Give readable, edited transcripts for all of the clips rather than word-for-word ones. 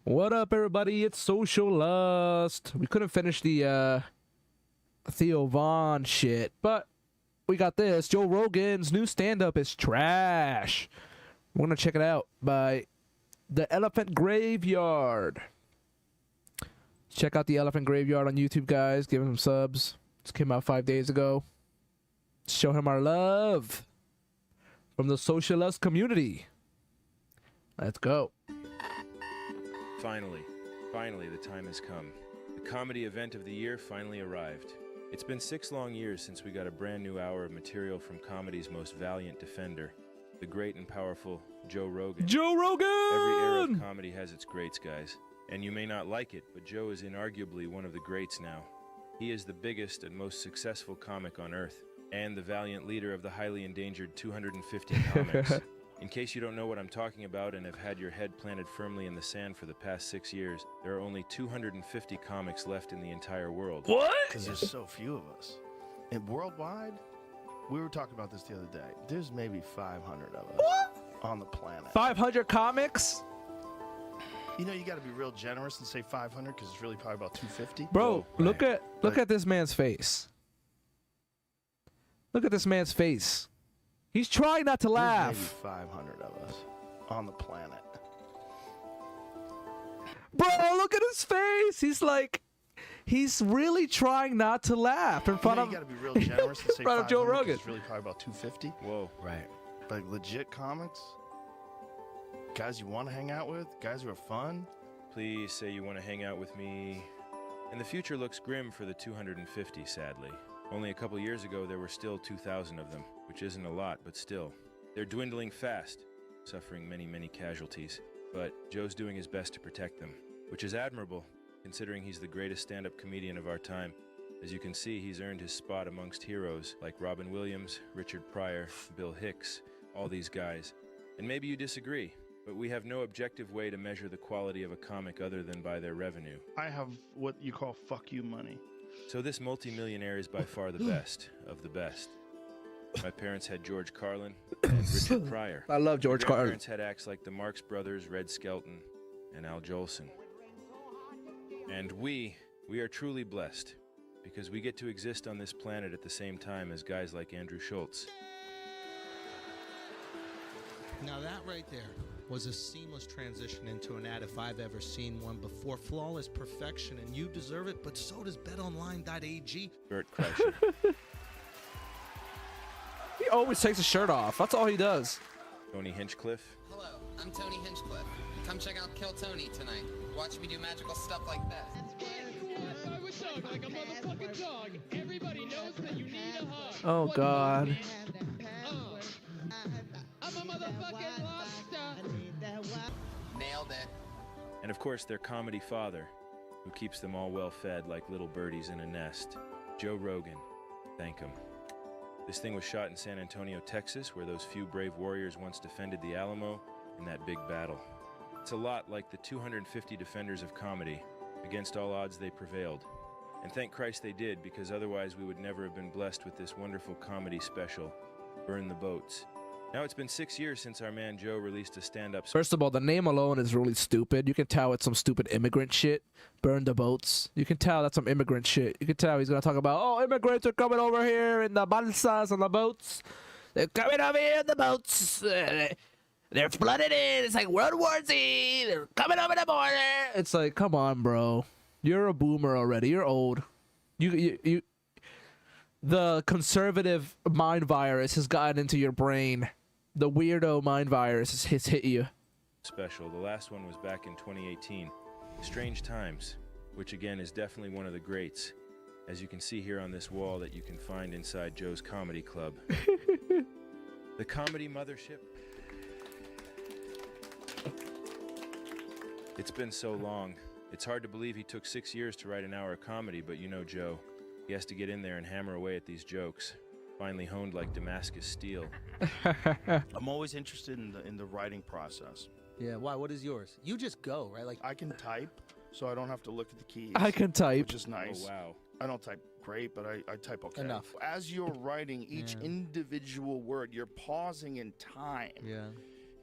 What up, everybody? It's SocialLust. We couldn't finish the Theo Von shit, but we got this. Joe Rogan's new stand-up is trash. We're gonna check it out by The Elephant Graveyard. Check out The Elephant Graveyard on YouTube, guys. Give him some subs. This came out 5 days ago. Show him our love from the SocialLust community. Let's go. Finally, the time has come. The comedy event of the year finally arrived. It's been 6 long years since we got a brand new hour of material from comedy's most valiant defender, the great and powerful Joe Rogan. Joe Rogan! Every era of comedy has its greats, guys. And you may not like it, but Joe is inarguably one of the greats now. He is the biggest and most successful comic on earth, and the valiant leader of the highly endangered 250 comics. In case you don't know what I'm talking about and have had your head planted firmly in the sand for the past 6 years, there are only 250 comics left in the entire world. What? Because there's so few of us. And worldwide, we were talking about this the other day, there's maybe 500 of us on the planet. 500 comics? You know, you got to be real generous and say 500 because it's really probably about 250. Bro, Whoa, look at this man's face. Look at this man's face. He's trying not to laugh. There's maybe 500 of us on the planet. Bro, look at his face. He's really trying not to laugh in front of. You got to be real generous and say in front of Joe 500 'cause Rogan. it's really probably about 250. Whoa. Right. Like legit comics, guys you want to hang out with, guys who are fun. Please say you want to hang out with me. And the future looks grim for the 250, sadly. Only a couple years ago, there were still 2,000 of them, which isn't a lot, but still. They're dwindling fast, suffering many, many casualties. But Joe's doing his best to protect them, which is admirable, considering he's the greatest stand-up comedian of our time. As you can see, he's earned his spot amongst heroes like Robin Williams, Richard Pryor, Bill Hicks, all these guys. And maybe you disagree, but we have no objective way to measure the quality of a comic other than by their revenue. I have what you call fuck you money. So this multimillionaire is by far the best of the best. My parents had George Carlin and Richard Pryor. I love George My Carlin. parents had acts like the Marx Brothers, Red Skelton, and Al Jolson. And we are truly blessed because we get to exist on this planet at the same time as guys like Andrew Schultz. Now that right there was a seamless transition into an ad if I've ever seen one before. Flawless perfection, and you deserve it, but so does betonline.ag. Bert Kreischer. He always takes his shirt off. That's all he does. Tony Hinchcliffe. Hello, I'm Tony Hinchcliffe. Come check out Kill Tony tonight. Watch me do magical stuff like that. I would dog like a motherfucking dog. Everybody knows that you need a hug. Oh, What God. do you want? Oh. I'm a motherfucking monster. Nailed it. And of course, their comedy father, who keeps them all well fed like little birdies in a nest. Joe Rogan. Thank him. This thing was shot in San Antonio, Texas, where those few brave warriors once defended the Alamo in that big battle. It's a lot like the 250 defenders of comedy. Against all odds, they prevailed. And thank Christ they did, because otherwise we would never have been blessed with this wonderful comedy special, Burn the Boats. Now it's been 6 years since our man Joe released a stand-up special. First of all, the name alone is really stupid. You can tell it's some stupid immigrant shit. Burn the boats. You can tell that's some immigrant shit. You can tell he's gonna talk about, oh, immigrants are coming over here in the balsas on the boats. They're coming over here in the boats. They're flooded in. It's like World War Z. They're coming over the border. It's like, come on, bro. You're a boomer already. You're old. You. The conservative mind virus has gotten into your brain. The weirdo mind virus has hit you. Special. The last one was back in 2018. Strange Times, which again is definitely one of the greats, as you can see here on this wall that you can find inside Joe's Comedy Club. The Comedy Mothership. It's been so long. It's hard to believe he took 6 years to write an hour of comedy, but you know Joe. He has to get in there and hammer away at these jokes, finely honed like Damascus steel. I'm always interested in the writing process. Yeah, why? What is yours? You just go, right? Like, I can type, so I don't have to look at the keys. I can type. Which is nice. Oh, wow. I don't type great, but I type okay. Enough. As you're writing each individual word, you're pausing in time. yeah.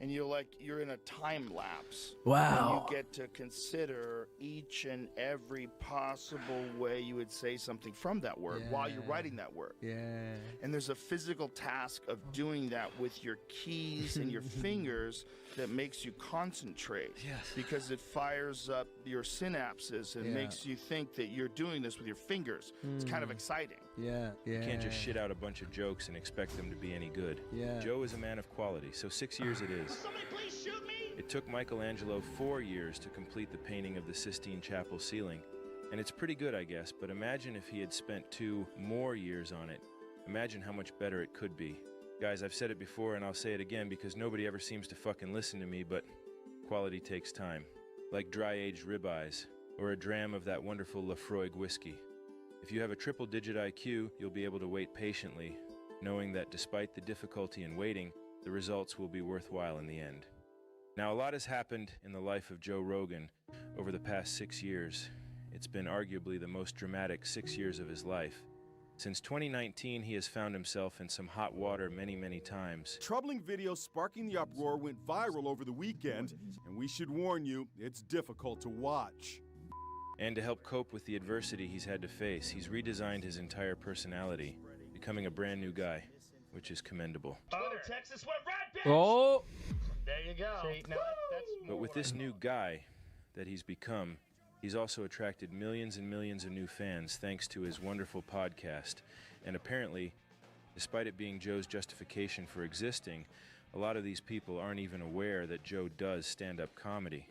and you're in a time lapse. Wow. And you get to consider each and every possible way you would say something from that word while you're writing that word. Yeah. And there's a physical task of doing that with your keys and your fingers that makes you concentrate. Yes. Because it fires up your synapses and makes you think that you're doing this with your fingers. It's kind of exciting. Yeah. You can't just shit out a bunch of jokes and expect them to be any good. Yeah. Joe is a man of quality, so 6 years it is. Somebody please shoot me! It took Michelangelo 4 years to complete the painting of the Sistine Chapel ceiling. And it's pretty good, I guess, but imagine if he had spent 2 more years on it. Imagine how much better it could be. Guys, I've said it before and I'll say it again because nobody ever seems to fucking listen to me, but quality takes time. Like dry-aged ribeyes, or a dram of that wonderful Lafroig whiskey. If you have a triple-digit IQ, you'll be able to wait patiently, knowing that despite the difficulty in waiting, the results will be worthwhile in the end. Now, a lot has happened in the life of Joe Rogan over the past 6 years. It's been arguably the most dramatic 6 years of his life. Since 2019, he has found himself in some hot water many, many times. Troubling video sparking the uproar went viral over the weekend, and we should warn you, it's difficult to watch. And to help cope with the adversity he's had to face, he's redesigned his entire personality, becoming a brand new guy, which is commendable. Oh, Texas went right, bitch! Oh. There you go. See, now that's But with this new guy that he's become, he's also attracted millions and millions of new fans thanks to his wonderful podcast. And apparently, despite it being Joe's justification for existing, a lot of these people aren't even aware that Joe does stand-up comedy.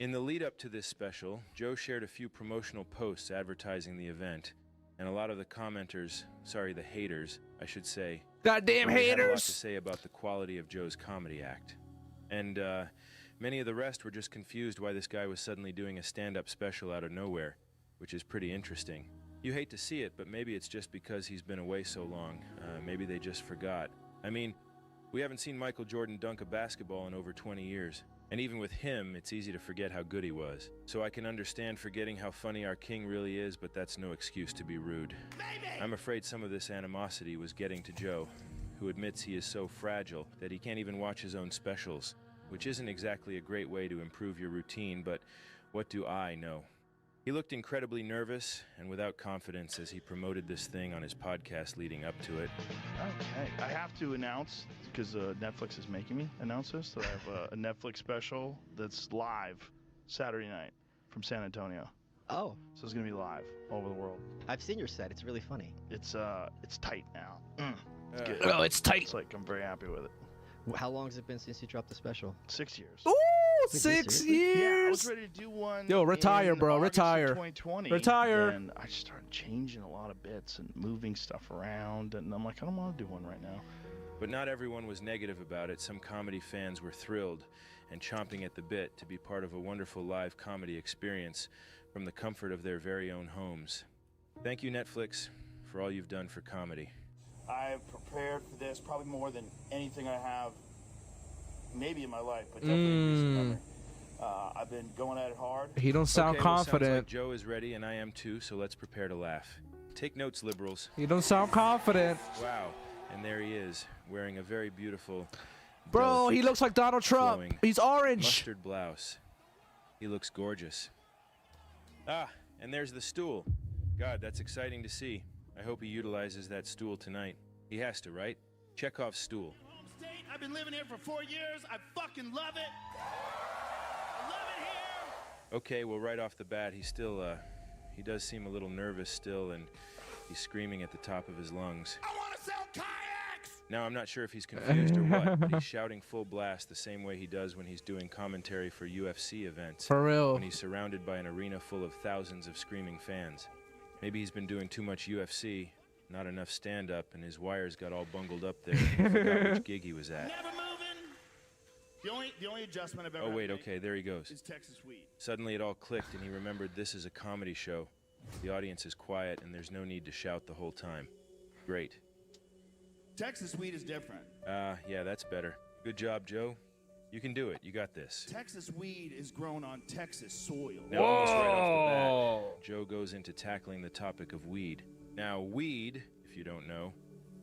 In the lead-up to this special, Joe shared a few promotional posts advertising the event, and a lot of the commenters, sorry, the haters, I should say, Goddamn really had a lot to haters. say about the quality of Joe's comedy act. And many of the rest were just confused why this guy was suddenly doing a stand-up special out of nowhere, which is pretty interesting. You hate to see it, but maybe it's just because he's been away so long. Maybe they just forgot. I mean, we haven't seen Michael Jordan dunk a basketball in over 20 years. And even with him, it's easy to forget how good he was. So I can understand forgetting how funny our king really is, but that's no excuse to be rude. I'm afraid some of this animosity was getting to Joe, who admits he is so fragile that he can't even watch his own specials, which isn't exactly a great way to improve your routine, but what do I know? He looked incredibly nervous and without confidence as he promoted this thing on his podcast leading up to it. Okay, I have to announce, because Netflix is making me announce this, that I have a Netflix special that's live Saturday night from San Antonio. Oh, So it's going to be live all over the world. I've seen your set. It's really funny. It's tight now. It's good. Oh, it's tight. It's like I'm very happy with it. How long has it been since you dropped the special? 6 years. Ooh, Wait, 6 seriously? years. Yeah, I was ready to do one. Yo, retire, in bro, August of retire. 2020, Retire. And I just started changing a lot of bits and moving stuff around, and I'm like, I don't want to do one right now. But not everyone was negative about it. Some comedy fans were thrilled and chomping at the bit to be part of a wonderful live comedy experience from the comfort of their very own homes. Thank you, Netflix, for all you've done for comedy. I've prepared for this probably more than anything I have, maybe in my life, but definitely in recent memory. I've been going at it hard. He don't sound Okay, well, sounds confident. like Joe is ready, and I am too, so let's prepare to laugh. Take notes, liberals. He don't sound confident. Wow. And there he is, wearing a very beautiful, Bro, delicate, he looks like Donald Trump. flowing He's orange. mustard blouse. He looks gorgeous. Ah, and there's the stool. God, that's exciting to see. I hope he utilizes that stool tonight. He has to, right? Chekhov's stool. Home state. I've been living here for 4 years. I fucking love it. I love it here. Okay, well, right off the bat, he does seem a little nervous still, and he's screaming at the top of his lungs. I want to sell kayaks. Now, I'm not sure if he's confused or what, but he's shouting full blast the same way he does when he's doing commentary for UFC events. For real. When he's surrounded by an arena full of thousands of screaming fans. Maybe he's been doing too much UFC, not enough stand-up, and his wires got all bungled up there. He forgot which gig he was at. Never moving. The only adjustment I've ever Oh, had wait, to make okay, there he goes. is Texas weed. Suddenly it all clicked, and he remembered this is a comedy show. The audience is quiet, and there's no need to shout the whole time. Great. Texas weed is different. Yeah, that's better. Good job, Joe. You can do it. You got this. Texas weed is grown on Texas soil. Now, almost right off the bat, Joe goes into tackling the topic of weed. Now, weed, if you don't know,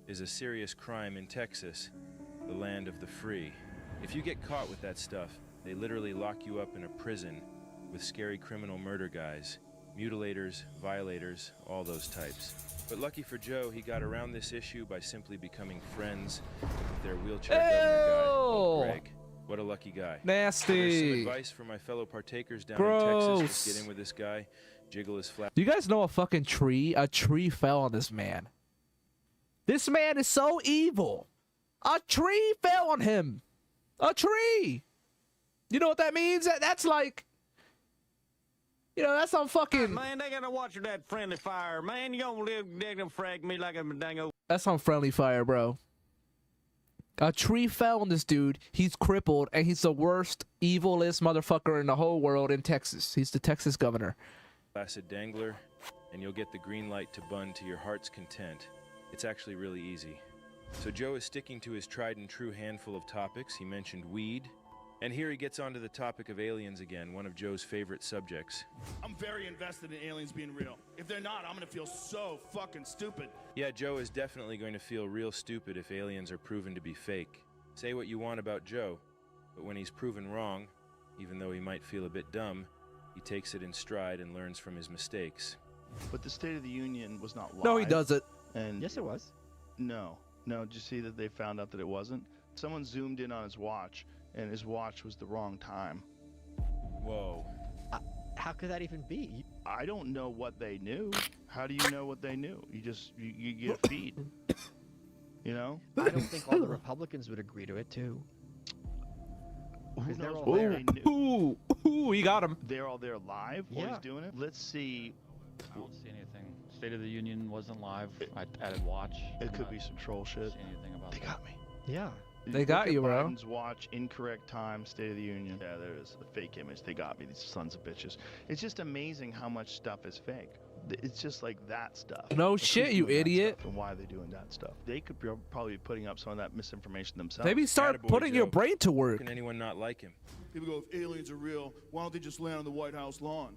is a serious crime in Texas, the land of the free. If you get caught with that stuff, they literally lock you up in a prison with scary criminal murder guys, mutilators, violators, all those types. But lucky for Joe, he got around this issue by simply becoming friends with their wheelchair governor guy, called Greg. What a lucky guy. Nasty. So there's some advice for my fellow partakers down in Texas. Just get in with this guy. Jiggle his flat. Do you guys know a fucking tree? A tree fell on this man. This man is so evil. A tree fell on him. A tree. You know what that means? That's like, you know, that's some fucking. Man, they gotta watch that friendly fire. Man, you gonna live, they gonna frag me like a dango. That's some friendly fire, bro. A tree fell on this dude. He's crippled, and he's the worst, evilest motherfucker in the whole world in Texas. He's the Texas governor. Placid dangler, and you'll get the green light to bun to your heart's content. It's actually really easy. So Joe is sticking to his tried and true handful of topics. He mentioned weed, and here he gets onto the topic of aliens again, one of Joe's favorite subjects. I'm very invested in aliens being real. If they're not, I'm gonna feel so fucking stupid. Yeah, Joe is definitely going to feel real stupid if aliens are proven to be fake. Say what you want about Joe, but when he's proven wrong, even though he might feel a bit dumb, he takes it in stride and learns from his mistakes. But the State of the Union was not live. No, he doesn't. And Yes, it was. No. Did you see that they found out that it wasn't? Someone zoomed in on his watch, and his watch was the wrong time. Whoa. How could that even be? I don't know what they knew. How do you know what they knew? You get a feed. You know? I don't think all the Republicans would agree to it, too. Who Because they're knows all what there. they knew? Ooh, he got him. They're all there live while Yeah. he's doing it? Let's see. I don't see anything. State of the Union wasn't live. I added watch. It I'm could not be some troll shit. seeing anything about They that. got me. Yeah. They got Look at you, bro. Biden's watch, incorrect time, State of the Union. Yeah, there is a fake image. They got me, these sons of bitches. It's just amazing how much stuff is fake. It's just like that stuff. No Like, shit, who's you doing that idiot. stuff And why are they doing that stuff? They could probably be putting up some of that misinformation themselves. Maybe start Attaboy, putting your Joe. brain to How work. can anyone not like him? People go, if aliens are real, why don't they just land on the White House lawn?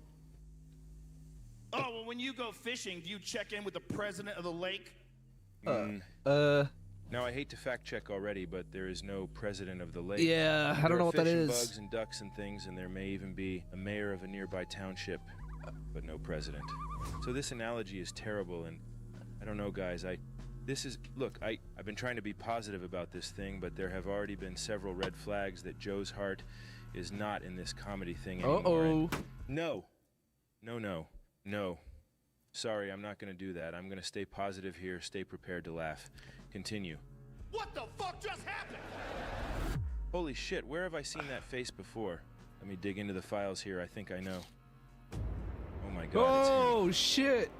Oh, well, when you go fishing, do you check in with the president of the lake? Now, I hate to fact check already, but there is no president of the lake. Yeah, I There don't know are what that fish and is. bugs and ducks and things, and there may even be a mayor of a nearby township, but no president. So this analogy is terrible, and I don't know, guys. Look, I've been trying to be positive about this thing, but there have already been several red flags that Joe's heart is not in this comedy thing anymore. and No. Sorry, I'm not going to do that. I'm going to stay positive here, stay prepared to laugh. Continue. What the fuck just happened? Holy shit, where have I seen that face before? Let me dig into the files here. I think I know. Oh my god, it's him. Oh, shit.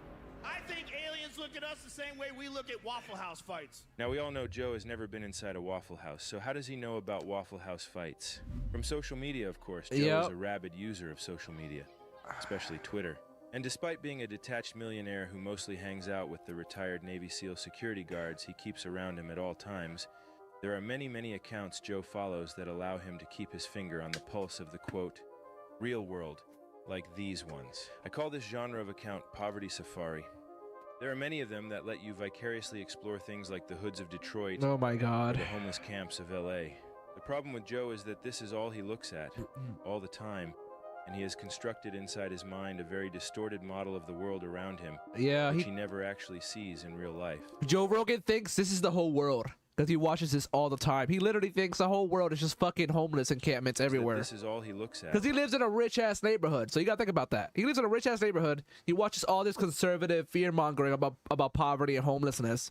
I think aliens look at us the same way we look at Waffle House fights. Now, we all know Joe has never been inside a Waffle House, so how does he know about Waffle House fights? From social media, of course. Joe Yep. is a rabid user of social media, especially Twitter. And despite being a detached millionaire who mostly hangs out with the retired Navy SEAL security guards he keeps around him at all times, there are many, many accounts Joe follows that allow him to keep his finger on the pulse of the, quote, real world, like these ones. I call this genre of account Poverty Safari. There are many of them that let you vicariously explore things like the hoods of Detroit Oh my or god. the homeless camps of LA. The problem with Joe is that this is all he looks at, all the time, and he has constructed inside his mind a very distorted model of the world around him, Yeah, which he never actually sees in real life. Joe Rogan thinks this is the whole world because he watches this all the time. He literally thinks the whole world is just fucking homeless encampments That everywhere. This is all he looks at. Because he lives in a rich-ass neighborhood. So you gotta think about that. He lives in a rich-ass neighborhood. He watches all this conservative fear-mongering about poverty and homelessness.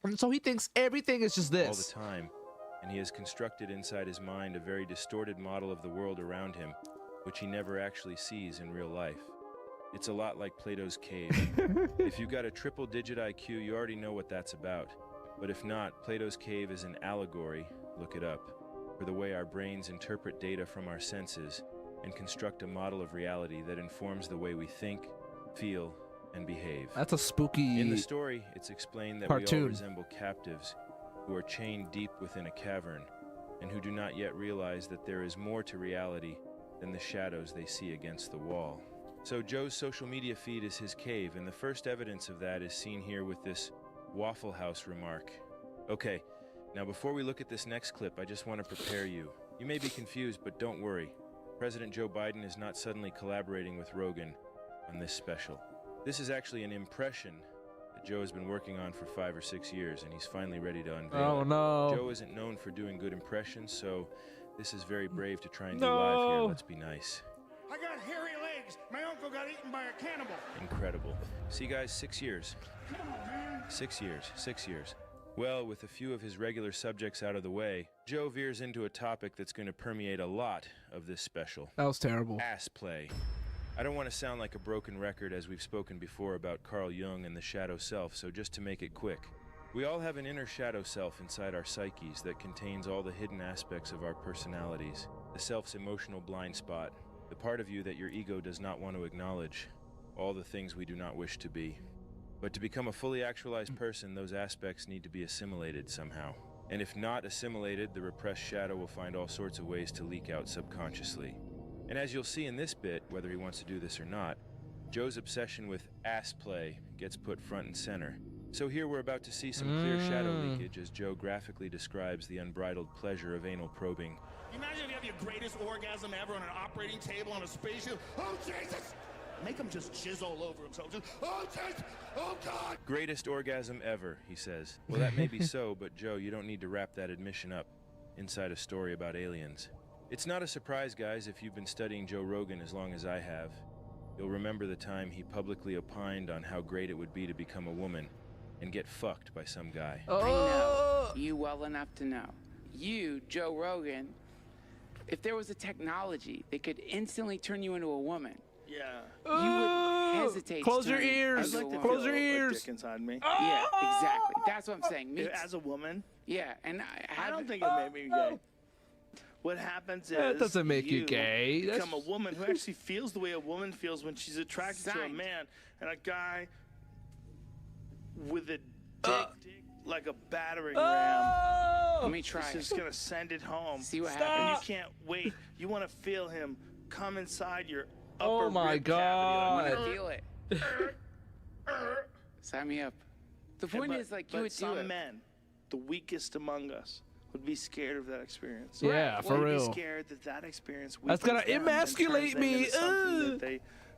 And so he thinks everything is just all this. the time, and he has constructed inside his mind a very distorted model of the world around him, which he never actually sees in real life. It's a lot like Plato's cave. If you've got a triple-digit IQ, you already know what that's about. But if not, Plato's cave is an allegory, look it up, for the way our brains interpret data from our senses and construct a model of reality that informs the way we think, feel, and behave. That's a spooky In the story, it's explained that we cartoon. all resemble captives who are chained deep within a cavern and who do not yet realize that there is more to reality than the shadows they see against the wall. So Joe's social media feed is his cave, and the first evidence of that is seen here with this Waffle House remark. Okay, Now, before we look at this next clip, I just want to prepare you. You may be confused, but don't worry. President Joe Biden is not suddenly collaborating with Rogan on this special. This is actually an impression that Joe has been working on for 5 or 6 years, and he's finally ready to unveil Oh, it. no. Joe isn't known for doing good impressions, so this is very brave to try and do live here. Let's be nice. I got hairy legs. My uncle got eaten by a cannibal. Incredible. See, guys, 6 years. 6 years. 6 years. Well, with a few of his regular subjects out of the way, Joe veers into a topic that's going to permeate a lot of this special. That was terrible. Ass play. I don't want to sound like a broken record, as we've spoken before about Carl Jung and the shadow self, so just to make it quick. We all have an inner shadow self inside our psyches that contains all the hidden aspects of our personalities. The self's emotional blind spot, the part of you that your ego does not want to acknowledge, all the things we do not wish to be. But to become a fully actualized person, those aspects need to be assimilated somehow. And if not assimilated, the repressed shadow will find all sorts of ways to leak out subconsciously. And as you'll see in this bit, whether he wants to do this or not, Joe's obsession with ass play gets put front and center. So here we're about to see some clear shadow leakage as Joe graphically describes the unbridled pleasure of anal probing. Imagine if you have your greatest orgasm ever on an operating table on a spaceship. Oh, Jesus! Make him just jizz all over himself. Just, oh, Jesus! Oh, God! Greatest orgasm ever, he says. Well, that may be so, but Joe, you don't need to wrap that admission up inside a story about aliens. It's not a surprise, guys, if you've been studying Joe Rogan as long as I have. You'll remember the time he publicly opined on how great it would be to become a woman and get fucked by some guy. I know you well enough to know. You, Joe Rogan, if there was a technology that could instantly turn you into a woman, Yeah. you wouldn't hesitate. Close to your turn ears. I'd like to Close feel your a ears. dick inside me. Yeah, exactly. That's what I'm saying. Me As a woman, yeah, and I don't think it made me gay. What happens is That doesn't make you gay. Become That's- a woman who actually feels the way a woman feels when she's attracted to a Signed. man, and a guy with a dick like a battering ram. Let me try. He's just gonna send it home. See what And happens. you can't wait. You want to feel him come inside your upper Oh my rib God. cavity. I feel it. Sign me up. The point is, like, you would do some it. men, the weakest among us, would be scared of that experience. Yeah, for They'd real. be scared that that experience That's gonna weakens them and emasculate turns them me. into something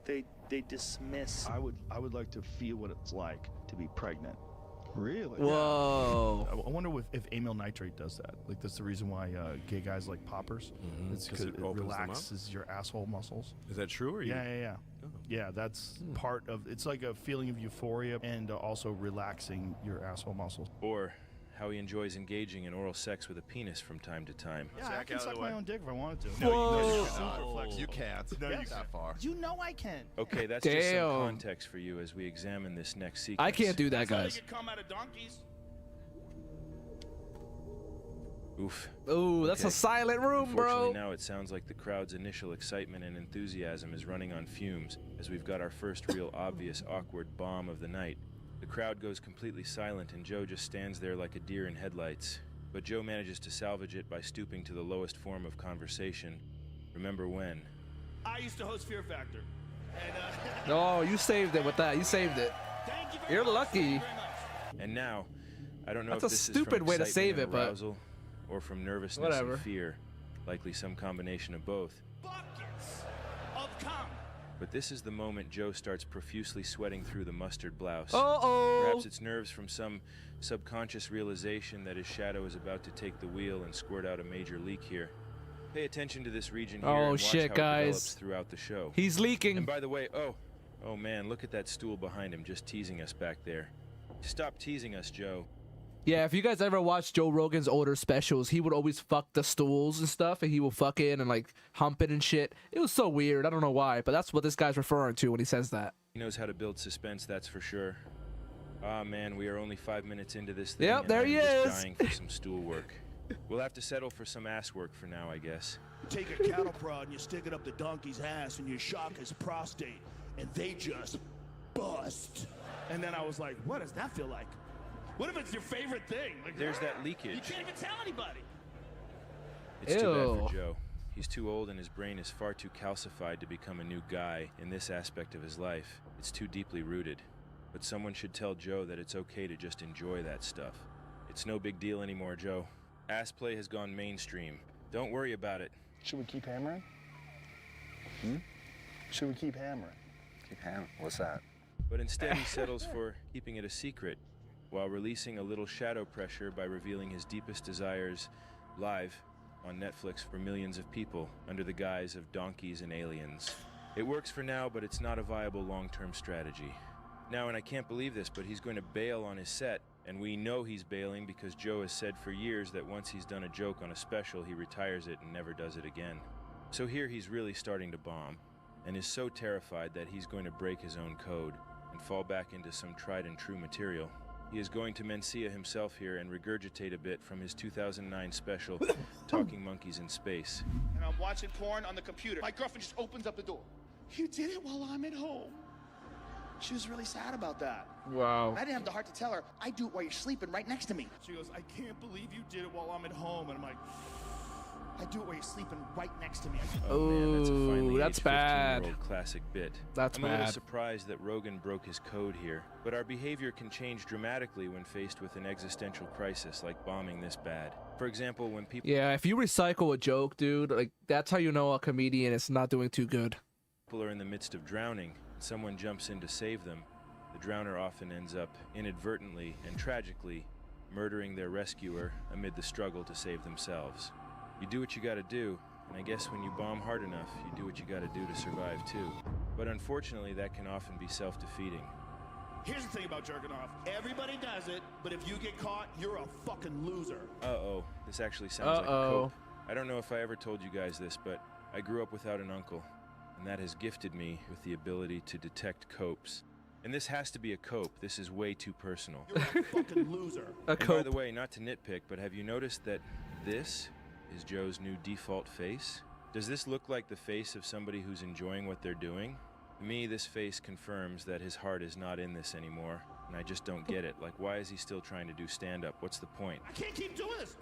that they dismiss. I would like to feel what it's like to be pregnant. Really? Whoa. I wonder if amyl nitrate does that. Like, that's the reason why gay guys like poppers. It's 'Cause because it it opens them up? relaxes your asshole muscles. Is that true? Or Yeah. Oh. Yeah, that's part of. It's like a feeling of euphoria and also relaxing your asshole muscles. Or how he enjoys engaging in oral sex with a penis from time to time. Yeah, I can suck my own dick if I wanted to. You can't. No, you Get that far. You know I can. Okay, that's just some Damn. context for you as we examine this next sequence. I can't do that, That's how guys. they get come out of donkeys. Oof. Ooh, that's a Okay. silent room, Unfortunately, bro. now it sounds like the crowd's initial excitement and enthusiasm is running on fumes as we've got our first real obvious awkward bomb of the night. The crowd goes completely silent and Joe just stands there like a deer in headlights. But Joe manages to salvage it by stooping to the lowest form of conversation. Remember when? I used to host Fear Factor. And, Oh, you saved it with that. You saved it. thank you very You're much. lucky. Thank you very much. And now, I don't know That's if a this stupid is from way to excitement save and it, but- arousal or from nervousness Whatever. and fear, likely some combination of both. Buckets of cum. But this is the moment Joe starts profusely sweating through the mustard blouse. Uh-oh. Perhaps it's nerves from some subconscious realization that his shadow is about to take the wheel and squirt out a major leak here. Pay attention to this region here Oh, and watch shit, how guys. it develops throughout the show. He's leaking. And by the way, oh man, look at that stool behind him just teasing us back there. Stop teasing us, Joe. Yeah, if you guys ever watched Joe Rogan's older specials, he would always fuck the stools and stuff, and he will fuck it and like hump it and shit. It was so weird. I don't know why, but that's what this guy's referring to when he says that. He knows how to build suspense, that's for sure. Ah man, we are only 5 minutes into this thing. Yep, and there I'm he just is. dying for some stool work. We'll have to settle for some ass work for now, I guess. Take a cattle prod and you stick it up the donkey's ass and you shock his prostate and they just bust. And then I was like, what does that feel like? What if it's your favorite thing? Like, There's that leakage. You can't even tell anybody. It's too bad Ew. for Joe. He's too old and his brain is far too calcified to become a new guy in this aspect of his life. It's too deeply rooted. But someone should tell Joe that it's okay to just enjoy that stuff. It's no big deal anymore, Joe. Ass play has gone mainstream. Don't worry about it. Should we keep hammering? Should we keep hammering? Keep hammering? What's that? But instead he settles for keeping it a secret, while releasing a little shadow pressure by revealing his deepest desires live on Netflix for millions of people under the guise of donkeys and aliens. It works for now, but it's not a viable long-term strategy. Now, and I can't believe this, but he's going to bail on his set, and we know he's bailing because Joe has said for years that once he's done a joke on a special, he retires it and never does it again. So here he's really starting to bomb, and is so terrified that he's going to break his own code and fall back into some tried and true material. He is going to Mencia himself here and regurgitate a bit from his 2009 special, Talking Monkeys in Space. And I'm watching porn on the computer. My girlfriend just opens up the door. You did it while I'm at home. She was really sad about that. Wow. I didn't have the heart to tell her, I do it while you're sleeping right next to me. She goes, I can't believe you did it while I'm at home. And I'm like, I do it while you're sleeping right next to me. Oh man, that's a finely that's aged bad. 15-year-old classic bit. That's I'm a little bad. surprised that Rogan broke his code here, but our behavior can change dramatically when faced with an existential crisis like bombing this bad. For example, when people Yeah, if you recycle a joke, dude, like that's how you know a comedian is not doing too good. are in the midst of drowning and someone jumps in to save them, the drowner often ends up inadvertently and tragically murdering their rescuer amid the struggle to save themselves. You do what you gotta do, and I guess when you bomb hard enough, you do what you gotta do to survive too. But unfortunately, that can often be self-defeating. Here's the thing about jerking off. Everybody does it, but if you get caught, you're a fucking loser. Uh-oh, this actually sounds like a cope. I don't know if I ever told you guys this, but I grew up without an uncle, and that has gifted me with the ability to detect copes. And this has to be a cope. This is way too personal. You're a fucking loser. A And by cope. the way, not to nitpick, but have you noticed that this is Joe's new default face? Does this look like the face of somebody who's enjoying what they're doing? To me, this face confirms that his heart is not in this anymore, and I just don't get it. Like, why is he still trying to do stand-up? What's the point? I can't keep doing this.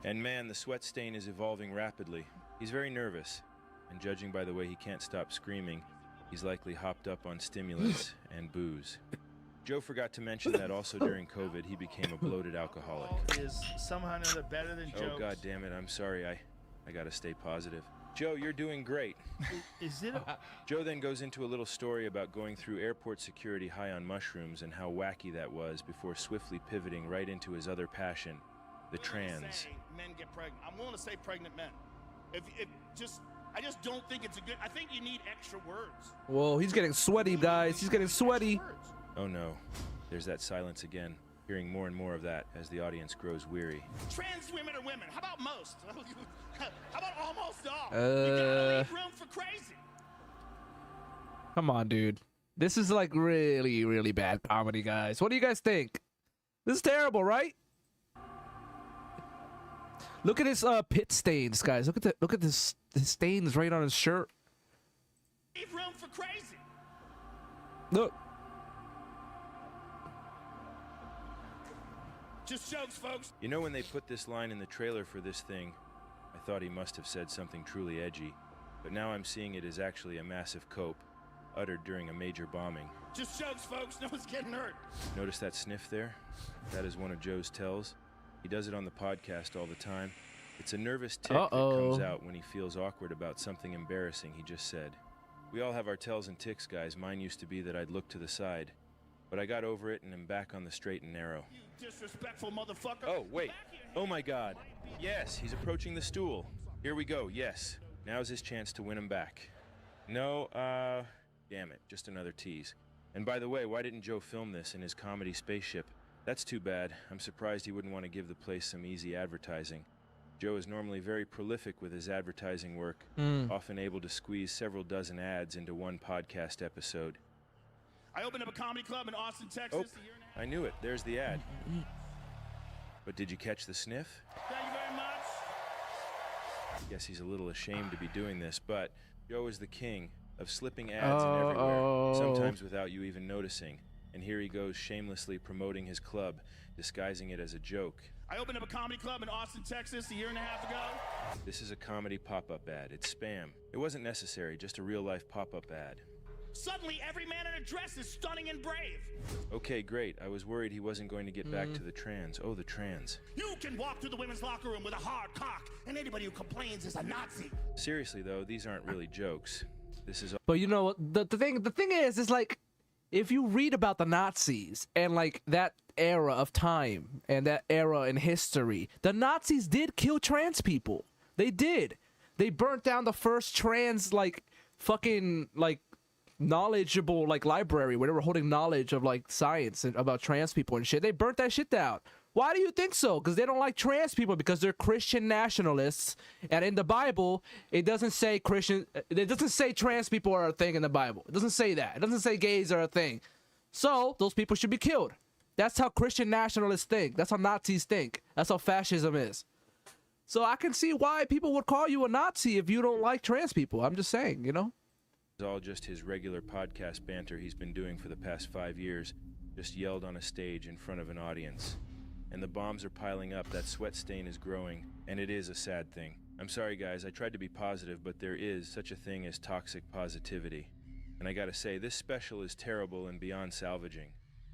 And man, the sweat stain is evolving rapidly. He's very nervous, and judging by the way he can't stop screaming, he's likely hopped up on stimulants and booze. Joe forgot to mention that also during COVID, he became a bloated alcoholic. is somehow or another better than jokes. Oh, God damn it, I'm sorry, I gotta stay positive. Joe, you're doing great. Is it a... Joe then goes into a little story about going through airport security high on mushrooms and how wacky that was before swiftly pivoting right into his other passion, the trans. Say men get pregnant. I'm willing to say pregnant men. I just don't think it's a good. I think you need extra words. Whoa, he's getting sweaty, guys. He's getting sweaty. Oh no, there's that silence again. Hearing more and more of that as the audience grows weary. Trans women are women. How about most? How about almost all? You gotta leave room for crazy. Come on, dude. This is like really, really bad comedy, guys. What do you guys think? This is terrible, right? Look at his pit stains, guys. Look at this stains right on his shirt. Leave room for crazy. Look. Just jokes, folks. You know, when they put this line in the trailer for this thing, I thought he must have said something truly edgy, but now I'm seeing it as actually a massive cope, uttered during a major bombing. Just jokes, folks. No one's getting hurt. Notice that sniff there? That is one of Joe's tells. He does it on the podcast all the time. It's a nervous tick that comes out when he feels awkward about something embarrassing he just said. We all have our tells and ticks, guys. Mine used to be that I'd look to the side, but I got over it and am back on the straight and narrow. You disrespectful motherfucker. Oh, wait. Oh my God. Yes, he's approaching the stool. Here we go, yes. Now's his chance to win him back. No, damn it, just another tease. And by the way, why didn't Joe film this in his comedy spaceship? That's too bad. I'm surprised he wouldn't want to give the place some easy advertising. Joe is normally very prolific with his advertising work, often able to squeeze several dozen ads into one podcast episode. I opened up a comedy club in Austin, Texas. Oh, I knew it. There's the ad. But did you catch the sniff? Thank you very much. Guess he's a little ashamed to be doing this, but Joe is the king of slipping ads in everywhere, sometimes without you even noticing. And here he goes shamelessly promoting his club, disguising it as a joke. I opened up a comedy club in Austin, Texas a year and a half ago. This is a comedy pop-up ad. It's spam. It wasn't necessary, just a real-life pop-up ad. Suddenly, every man in a dress is stunning and brave. Okay, great. I was worried he wasn't going to get back to the trans. Oh, the trans. You can walk through the women's locker room with a hard cock, and anybody who complains is a Nazi. Seriously, though, these aren't really jokes. This is... But you know, the thing is like, if you read about the Nazis and like that era of time and that era in history, the Nazis did kill trans people. They did. They burnt down the first trans like fucking like knowledgeable like library where they were holding knowledge of like science and about trans people and shit. They burnt that shit down. Why do you think so? Because they don't like trans people, because they're Christian nationalists, and in the Bible it doesn't say trans people are a thing in the Bible. It doesn't say that. It doesn't say gays are a thing. So those people should be killed. That's how Christian nationalists think. That's how Nazis think. That's how fascism is. So I can see why people would call you a Nazi if you don't like trans people. I'm just saying, you know? It's all just his regular podcast banter he's been doing for the past 5 years, just yelled on a stage in front of an audience. And the bombs are piling up, that sweat stain is growing, and it is a sad thing. I'm sorry guys, I tried to be positive, but there is such a thing as toxic positivity. And I gotta say, this special is terrible and beyond salvaging.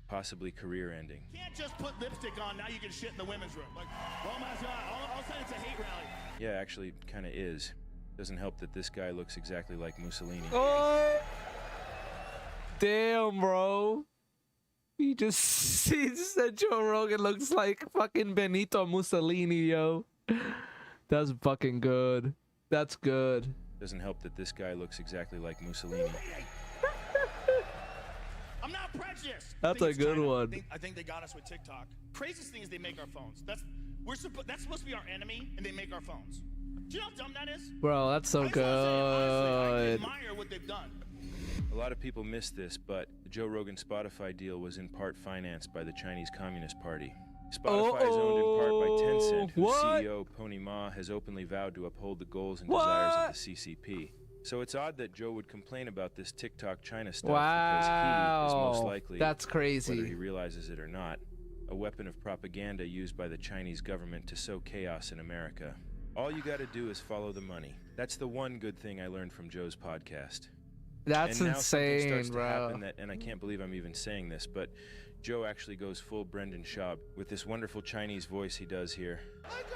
Possibly career-ending. You can't just put lipstick on, now you can shit in the women's room. Like, oh my god, all of a sudden it's a hate rally. Yeah, actually, kinda is. Doesn't help that this guy looks exactly like Mussolini. Oh! Damn, bro. He just said Joe Rogan looks like fucking Benito Mussolini, yo. That's fucking good. That's good. Doesn't help that this guy looks exactly like Mussolini. I'm not prejudiced. That's a good one. I think they got us with TikTok. Craziest thing is they make our phones. That's supposed to be our enemy, and they make our phones. Do you know how dumb that is? Bro, that's so good. I admire what they've done. A lot of people miss this, but the Joe Rogan Spotify deal was in part financed by the Chinese Communist Party. Spotify is owned in part by Tencent, whose CEO, Pony Ma, has openly vowed to uphold the goals and desires of the CCP. So it's odd that Joe would complain about this TikTok China stuff because he is most likely, that's crazy, whether he realizes it or not, a weapon of propaganda used by the Chinese government to sow chaos in America. All you gotta do is follow the money. That's the one good thing I learned from Joe's podcast. That's and now insane, starts bro. To happen that, and I can't believe I'm even saying this, but Joe actually goes full Brendan Schaub with this wonderful Chinese voice he does here.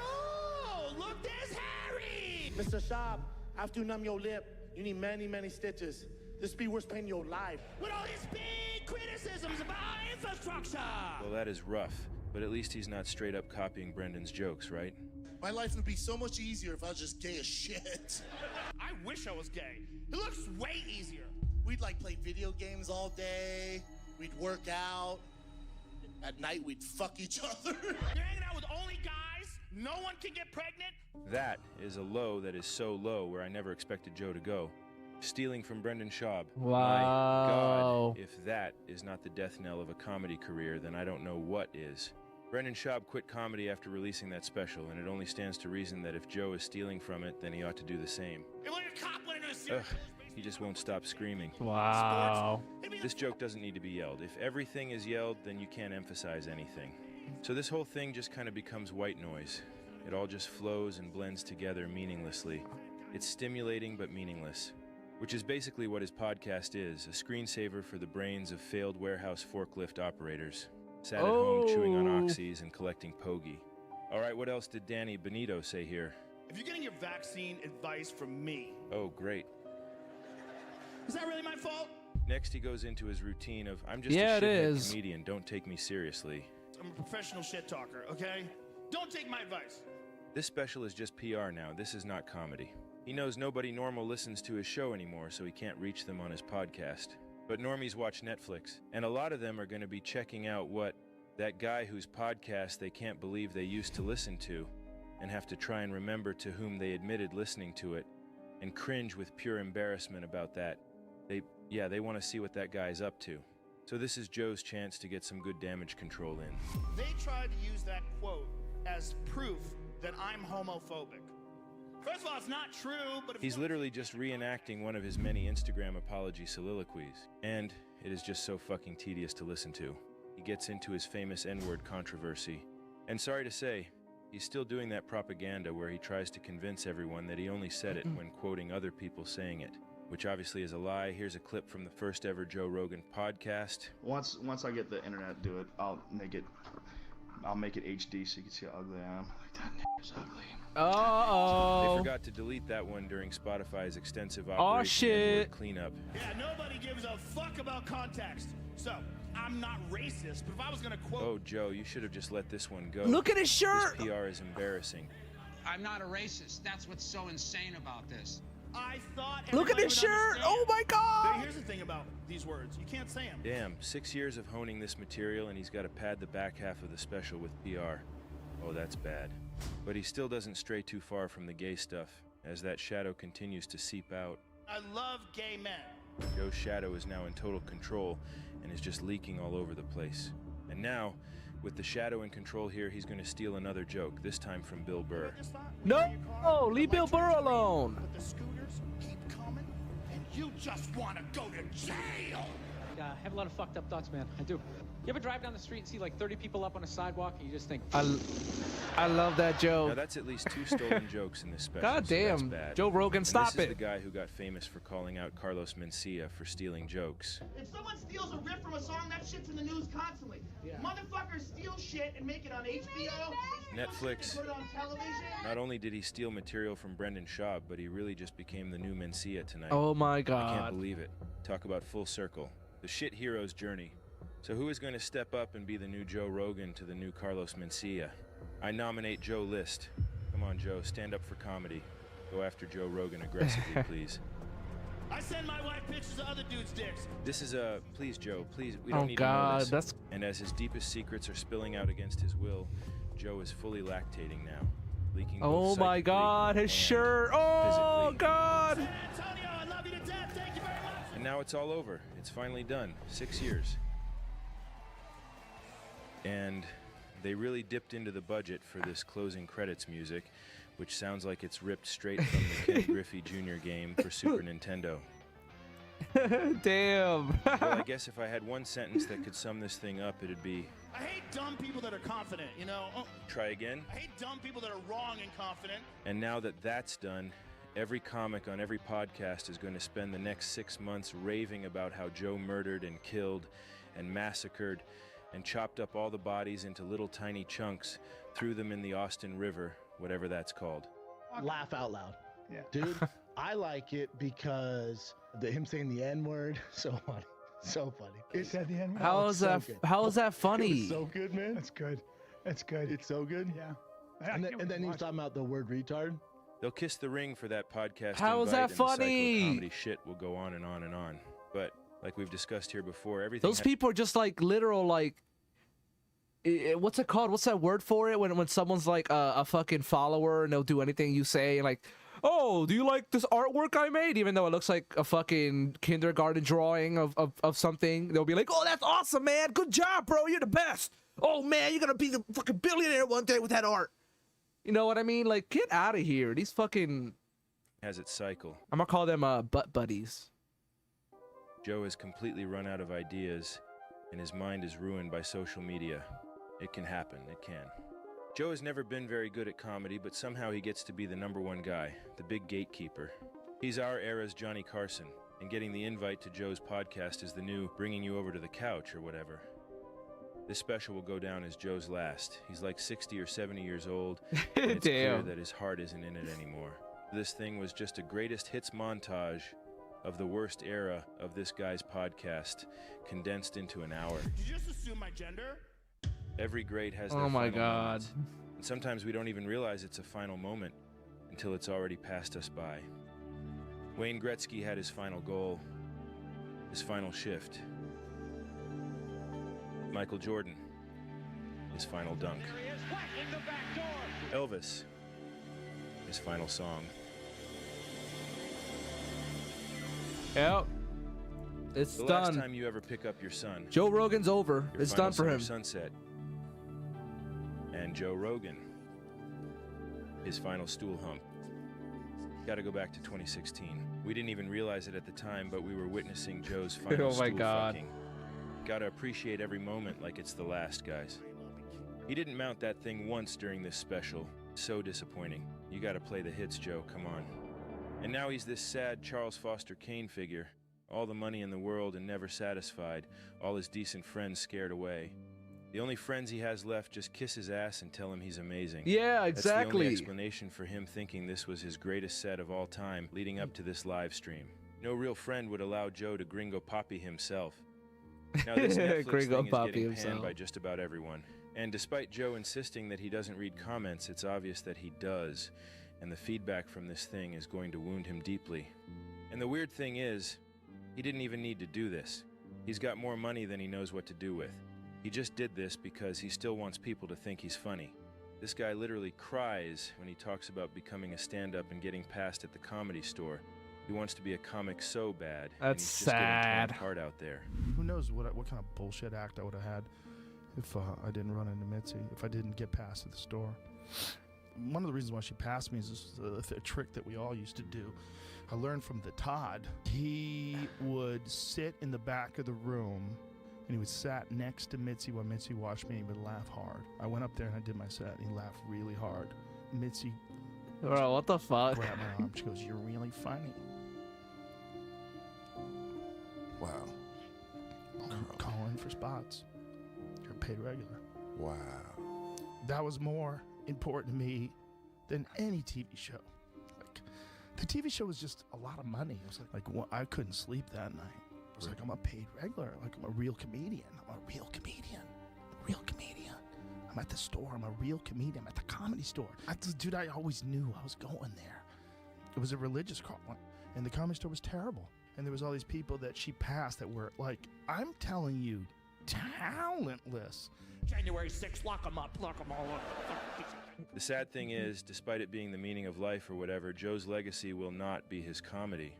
Oh, look, there's Harry! Mr. Schaub, after you numb your lip, you need many, many stitches. This be worth paying your life. With all these big criticisms about our infrastructure! Well, that is rough, but at least he's not straight up copying Brendan's jokes, right? My life would be so much easier if I was just gay as shit. I wish I was gay. It looks way easier. We'd like play video games all day. We'd work out. At night, we'd fuck each other. You're hanging out with only guys? No one can get pregnant? That is a low that is so low where I never expected Joe to go. Stealing from Brendan Schaub. Wow. My God, if that is not the death knell of a comedy career, then I don't know what is. Brendan Schaub quit comedy after releasing that special, and it only stands to reason that if Joe is stealing from it, then he ought to do the same. Ugh, he just won't stop screaming. Wow. This joke doesn't need to be yelled. If everything is yelled, then you can't emphasize anything. So this whole thing just kind of becomes white noise. It all just flows and blends together meaninglessly. It's stimulating but meaningless, which is basically what his podcast is, a screensaver for the brains of failed warehouse forklift operators. Sat at home chewing on oxys and collecting Pogie. All right, what else did Danny Benito say here? If you're getting your vaccine advice from me... Oh, great. Is that really my fault? Next, he goes into his routine of, I'm just a shithead comedian, don't take me seriously. I'm a professional shit talker, okay? Don't take my advice. This special is just PR now. This is not comedy. He knows nobody normal listens to his show anymore, so he can't reach them on his podcast. But normies watch Netflix, and a lot of them are going to be checking out what that guy whose podcast they can't believe they used to listen to, and have to try and remember to whom they admitted listening to it, and cringe with pure embarrassment about that. They want to see what that guy's up to. So this is Joe's chance to get some good damage control in. They tried to use that quote as proof that I'm homophobic. First of all, it's not true, but... He's literally just reenacting one of his many Instagram apology soliloquies. And it is just so fucking tedious to listen to. He gets into his famous N-word controversy. And sorry to say, he's still doing that propaganda where he tries to convince everyone that he only said it when quoting other people saying it. which obviously is a lie. Here's a clip from the first ever Joe Rogan podcast. Once I get the internet to do it, I'll make it HD so you can see how ugly I am. Like, that nigga's ugly. Uh-oh. They forgot to delete that one during Spotify's extensive Operation N-word cleanup. Yeah, nobody gives a fuck about context. So, I'm not racist, but if I was gonna quote... Oh, Joe, you should have just let this one go. Look at his shirt! This PR is embarrassing. I'm not a racist. That's what's so insane about this. I thought... Look at his shirt! Oh my god! Here's the thing about these words. You can't say them. Damn, 6 years of honing this material and he's got to pad the back half of the special with PR. Oh, that's bad. But he still doesn't stray too far from the gay stuff, as that shadow continues to seep out. I love gay men. Joe's shadow is now in total control and is just leaking all over the place. And now, with the shadow in control here, he's going to steal another joke, this time from Bill Burr. No! Oh, leave Bill Burr alone! But the scooters keep coming, and you just want to go to jail! I have a lot of fucked up thoughts, man. I do. You ever drive down the street and see like 30 people up on a sidewalk and you just think... I love that joke. Now that's at least 2 stolen jokes in this special. God damn, so that's bad. Joe Rogan, stop this is it. the guy who got famous for calling out Carlos Mencia for stealing jokes. If someone steals a riff from a song, that shit's in the news constantly. Motherfuckers steal shit and make it on HBO. Netflix. Put it on television. Not only did he steal material from Brendan Schaub, but he really just became the new Mencia tonight. Oh my I god. can't believe it. Talk about full circle. The shit hero's journey. So who is going to step up and be the new Joe Rogan to the new Carlos Mencia? I nominate Joe List. Come on, Joe, stand up for comedy. Go after Joe Rogan aggressively, please. I send my wife pictures of other dudes' dicks. This is a please, Joe. Please, we don't Oh need to know god, this. that's... And as his deepest secrets are spilling out against his will, Joe is fully lactating now, leaking. Oh both my psychically god, his and shirt! Oh physically. god! San Antonio, I love you to death. Thank you very much. And now it's all over. It's finally done. 6 years. And they really dipped into the budget for this closing credits music, which sounds like it's ripped straight from the Ken Griffey Jr. game for Super Nintendo. Damn. Well, I guess if I had one sentence that could sum this thing up, it'd be... I hate dumb people that are confident, you know? Try again? I hate dumb people that are wrong and confident. And now that that's done, every comic on every podcast is going to spend the next 6 months raving about how Joe murdered and killed and massacred and chopped up all the bodies into little tiny chunks, threw them in the Austin River, whatever that's called. Laugh out loud. Yeah. Dude, I like it because him saying the N-word, so funny. So funny. He said the N-word. How is that? How is that funny? It was so good, man. That's good. That's good. It's so good. Yeah. And then he was talking about the word retard. They'll kiss the ring for that podcast. How is that funny? Comedy shit will go on and on and on. But like we've discussed here before, everything. Those people are just like literal like. What's it called? What's that word for it? When someone's like a fucking follower and they'll do anything you say and like, oh, do you like this artwork I made? Even though it looks like a fucking kindergarten drawing of something, they'll be like, oh, that's awesome, man. Good job, bro. You're the best. Oh man, you're gonna be the fucking billionaire one day with that art. You know what I mean? Like, get out of here. These fucking has its cycle. I'm gonna call them butt buddies. Joe has completely run out of ideas, and his mind is ruined by social media. It can happen. It can. Joe has never been very good at comedy, but somehow he gets to be the #1 guy, the big gatekeeper. He's our era's Johnny Carson, and getting the invite to Joe's podcast is the new bringing you over to the couch or whatever. This special will go down as Joe's last. He's like 60 or 70 years old, and it's clear that his heart isn't in it anymore. This thing was just a greatest hits montage of the worst era of this guy's podcast, condensed into an hour. Did you just assume my gender? Every great has their oh my final god moments. And sometimes we don't even realize it's a final moment until it's already passed us by. Wayne Gretzky had his final goal, his final shift. Michael Jordan, his final dunk. Elvis, his final song. Yep. It's the done. last time you ever pick up your son. Joe Rogan's over. Your It's final done for summer him. Sunset. And Joe Rogan, his final stool hump. Got to go back to 2016. We didn't even realize it at the time, but we were witnessing Joe's final Oh my stool God. fucking. Got to appreciate every moment like it's the last, guys. He didn't mount that thing once during this special. So disappointing. You got to play the hits, Joe. Come on. And now he's this sad Charles Foster Kane figure. All the money in the world and never satisfied. All his decent friends scared away. The only friends he has left just kiss his ass and tell him he's amazing. Yeah, That's the exactly. only explanation for him thinking this was his greatest set of all time leading up to this live stream. No real friend would allow Joe to Gringo Poppy himself. Now this Netflix Gringo thing is Poppy getting himself. panned by just about everyone. And despite Joe insisting that he doesn't read comments, it's obvious that he does. And the feedback from this thing is going to wound him deeply. And the weird thing is, he didn't even need to do this. He's got more money than he knows what to do with. He just did this because he still wants people to think he's funny. This guy literally cries when he talks about becoming a stand-up and getting passed at the Comedy Store. He wants to be a comic so bad. That's and he's just sad. getting torn apart out there. Who knows what kind of bullshit act I would have had if I didn't run into Mitzi, if I didn't get past at the store. One of the reasons why she passed me is a trick that we all used to do. I learned from the Todd. He would sit in the back of the room and he would sat next to Mitzi while Mitzi watched me and he would laugh hard. I went up there and I did my set and he laughed really hard. Mitzi Bro, what the fuck? grabbed my arm. She goes, "You're really funny." Wow. Call in for spots. You're a paid regular. Wow. That was more important to me than any TV show. Like, the TV show was just a lot of money. It was I couldn't sleep that night. I was like, I'm a paid regular. Like, I'm a real comedian. I'm a real comedian. Real comedian. I'm at the store. I'm a real comedian. I'm at the Comedy Store. Dude, I always knew I was going there. It was a religious call, and the Comedy Store was terrible. And there was all these people that she passed that were like, I'm telling you, talentless. January 6th, lock them up, lock them all up. The sad thing is, despite it being the meaning of life or whatever, Joe's legacy will not be his comedy.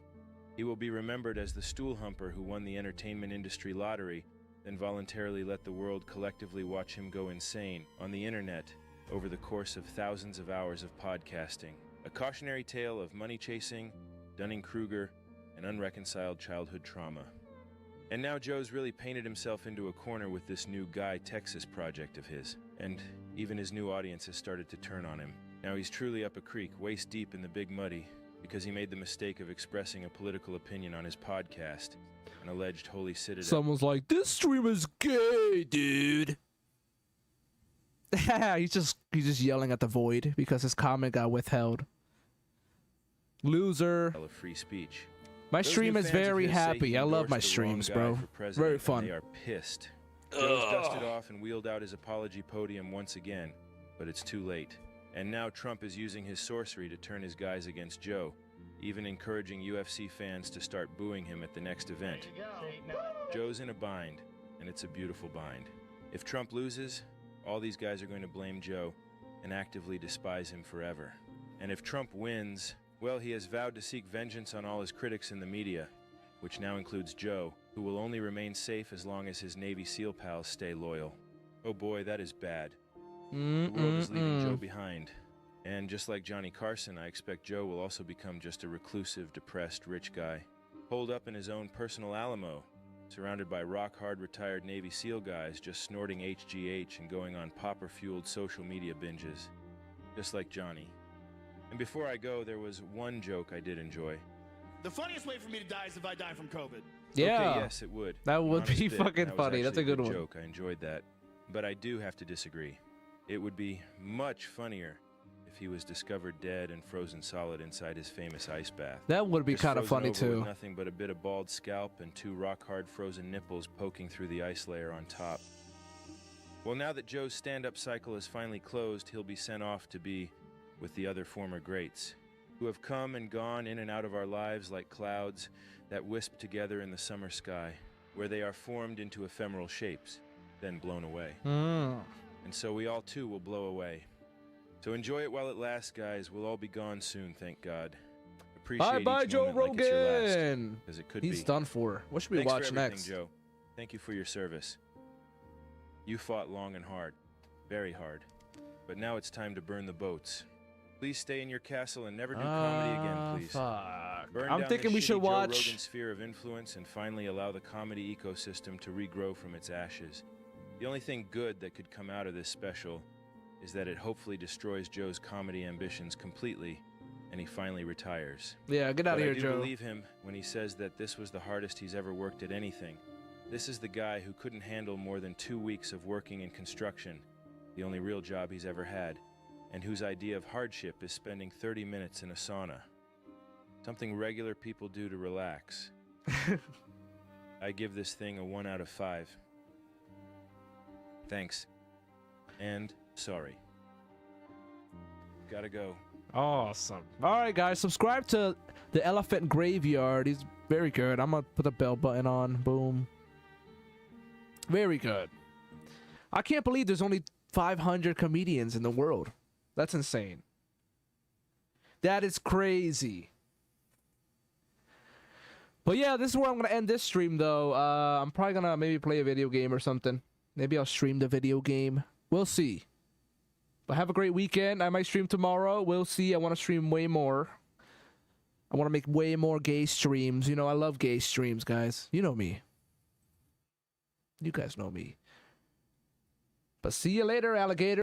He will be remembered as the stool humper who won the entertainment industry lottery, then voluntarily let the world collectively watch him go insane on the internet over the course of thousands of hours of podcasting. A cautionary tale of money chasing, Dunning-Kruger, and unreconciled childhood trauma. And now Joe's really painted himself into a corner with this new Guy Texas project of his, and even his new audience has started to turn on him. Now he's truly up a creek, waist deep in the big muddy, because he made the mistake of expressing a political opinion on his podcast, an alleged holy citadel. Someone's like, this stream is gay, dude. he's just yelling at the void because his comment got withheld. Loser. Of free speech. My Those stream new is fans of very his say happy. he I love endorsed my the streams, wrong guy bro. for president, Very and fun. They are pissed. Joe's dusted off and wheeled out his apology podium once again, but it's too late. And now Trump is using his sorcery to turn his guys against Joe, even encouraging UFC fans to start booing him at the next event. Joe's in a bind, and it's a beautiful bind. If Trump loses, all these guys are going to blame Joe and actively despise him forever. And if Trump wins, well, he has vowed to seek vengeance on all his critics in the media, which now includes Joe, who will only remain safe as long as his Navy SEAL pals stay loyal. Oh boy, that is bad. The world is leaving Joe behind. And just like Johnny Carson, I expect Joe will also become just a reclusive, depressed, rich guy, holed up in his own personal Alamo, surrounded by rock-hard retired Navy SEAL guys just snorting HGH and going on popper-fueled social media binges. Just like Johnny. And before I go, there was one joke I did enjoy. The funniest way for me to die is if I die from COVID. Yeah. Okay, yes, it would. That would Honest be bit. fucking That was funny. That's a actually good one. joke. I enjoyed that. But I do have to disagree. It would be much funnier if he was discovered dead and frozen solid inside his famous ice bath. That would be Just kind of frozen funny over with too. nothing but a bit of bald scalp and two rock-hard frozen nipples poking through the ice layer on top. Well, now that Joe's stand-up cycle is finally closed, he'll be sent off to be with the other former greats, who have come and gone in and out of our lives like clouds that wisp together in the summer sky, where they are formed into ephemeral shapes, then blown away. And so we all too will blow away. So enjoy it while it lasts, guys. We'll all be gone soon, thank God. Appreciate Bye, each Joe moment like it's your last, Rogan. 'cause it could He's be. done for. What should we Thanks watch for everything, next? Joe. Thank you for your service. You fought long and hard, very hard. But now it's time to burn the boats. Please stay in your castle and never do comedy again, please. Fuck. Burn I'm down thinking this we should shitty Joe watch. Rogan sphere of influence and finally allow the comedy ecosystem to regrow from its ashes. The only thing good that could come out of this special is that it hopefully destroys Joe's comedy ambitions completely and he finally retires. Yeah, get out of But here, I do Joe. believe him when he says that this was the hardest he's ever worked at anything. This is the guy who couldn't handle more than 2 weeks of working in construction, the only real job he's ever had, and whose idea of hardship is spending 30 minutes in a sauna. Something regular people do to relax. I give this thing a 1 out of 5. Thanks. And sorry. Gotta go. Awesome. All right, guys, subscribe to the Elephant Graveyard. He's very good. I'm gonna put the bell button on. Boom. Very good. I can't believe there's only 500 comedians in the world. That's insane. That is crazy. But yeah, this is where I'm gonna end this stream, though. I'm probably gonna maybe play a video game or something. Maybe I'll stream the video game. We'll see. But have a great weekend. I might stream tomorrow. We'll see. I want to stream way more. I want to make way more gay streams. You know, I love gay streams, guys. You know me. You guys know me. But see you later, alligator.